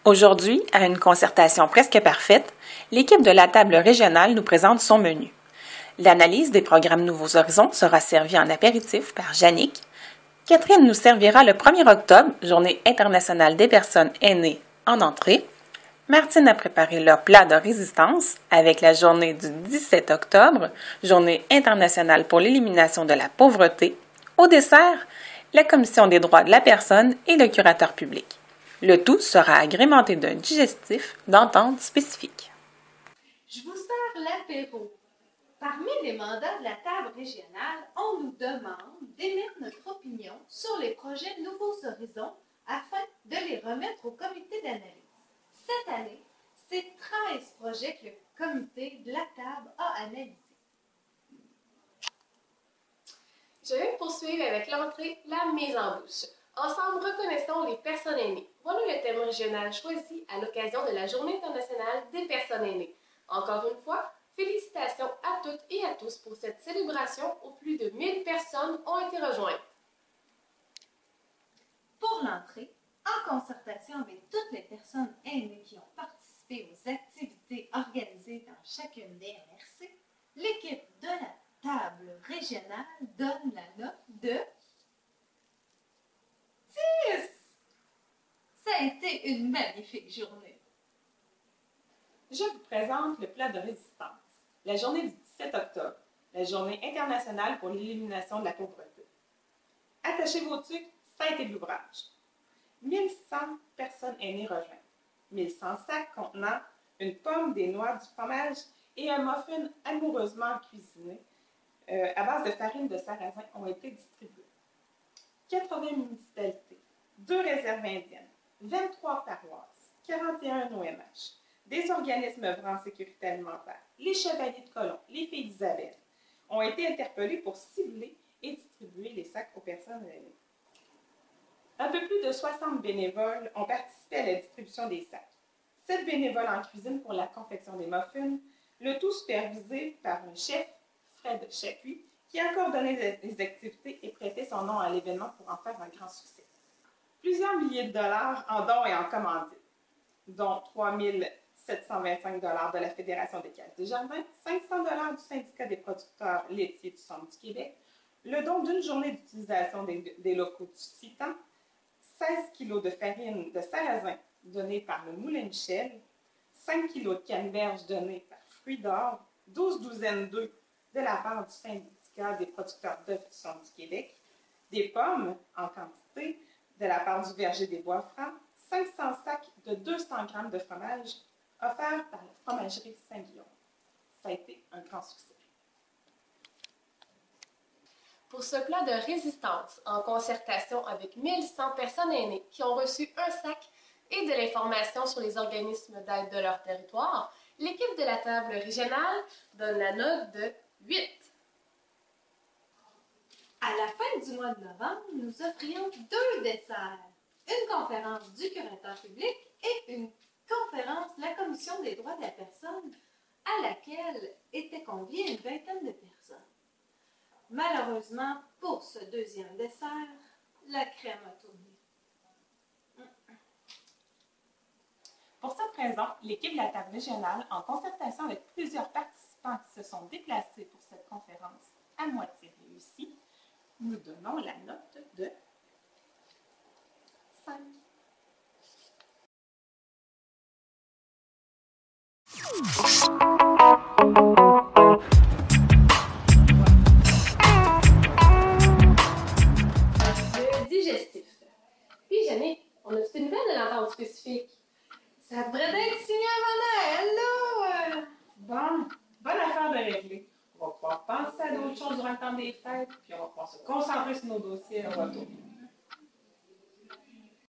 Aujourd'hui, à une concertation presque parfaite, l'équipe de la table régionale nous présente son menu. L'analyse des programmes Nouveaux Horizons sera servie en apéritif par Jannick. Catherine nous servira le 1er octobre, Journée internationale des personnes aînées, en entrée. Martine a préparé leur plat de résistance avec la journée du 17 octobre, Journée internationale pour l'élimination de la pauvreté. Au dessert, la Commission des droits de la personne et le curateur public. Le tout sera agrémenté d'un digestif d'entente spécifique. Je vous sers l'apéro. Parmi les mandats de la table régionale, on nous demande d'émettre notre opinion sur les projets Nouveaux Horizons afin de les remettre au comité d'analyse. Cette année, c'est 13 projets que le comité de la table a analysés. Je vais poursuivre avec l'entrée, la mise en bouche. Ensemble, reconnaissons les personnes aînées. Voilà le thème régional choisi à l'occasion de la Journée internationale des personnes aînées. Encore une fois, félicitations à toutes et à tous pour cette célébration où plus de 1000 personnes ont été rejointes. Pour l'entrée, en concertation avec toutes les personnes aînées qui ont participé aux activités organisées dans chacune des MRC, l'équipe de la table régionale donne la note de 10. Ça a été une magnifique journée. Je vous présente le plat de résistance, la journée du 17 octobre, la journée internationale pour l'élimination de la pauvreté. Attachez vos tuques, ça a été de l'ouvrage. 1100 personnes aînées rejointes, 1100 sacs contenant une pomme, des noix, du fromage et un muffin amoureusement cuisiné à base de farine de sarrasin ont été distribués. 80 municipalités, 2 réserves indiennes, 23 paroisses, 41 OMH, des organismes œuvrant en sécurité alimentaire, les Chevaliers de Colomb, les Filles d'Isabelle, ont été interpellés pour cibler et distribuer les sacs aux personnes aînées. Un peu plus de 60 bénévoles ont participé à la distribution des sacs. 7 bénévoles en cuisine pour la confection des muffins, le tout supervisé par un chef, Fred Chapuis, qui a coordonné les activités et prêté son nom à l'événement pour en faire un grand succès. Plusieurs milliers de dollars en dons et en commandites, dont 3 725 $ de la Fédération des Caisses des Jardins, 500 $ du Syndicat des producteurs laitiers du Centre du Québec, le don d'une journée d'utilisation des locaux du CITAN, 16 kg de farine de sarrasin donnée par le Moulin Michel, 5 kg de canneberge donnée par Fruits d'Or, 12 douzaines d'œufs de la part du Syndicat des producteurs d'œufs du Centre du Québec, des pommes en quantité de la part du Verger des Bois-Francs, 500 sacs de 200 g de fromage offerts par la fromagerie Saint-Guillaume. Ça a été un grand succès. Pour ce plat de résistance, en concertation avec 1100 personnes aînées qui ont reçu un sac et de l'information sur les organismes d'aide de leur territoire, l'équipe de la table régionale donne la note de 8. À la fin du mois de novembre, nous offrions 2 desserts, une conférence du curateur public et une conférence de la Commission des droits de la personne à laquelle étaient conviées une vingtaine de personnes. Malheureusement, pour ce deuxième dessert, la crème a tourné. Pour cette raison, l'équipe de la table régionale, en concertation avec plusieurs participants qui se sont déplacés pour cette conférence à moitié réussie, nous donnons la note de 5. Le digestif. Puis, Jannick, on a-tu des nouvelles de l'entente spécifique? Ça devrait être signé avant Noël, là! Bon, bonne affaire de régler. On va pouvoir penser à d'autres choses durant le temps des fêtes, puis on va pouvoir se concentrer sur nos dossiers à retour.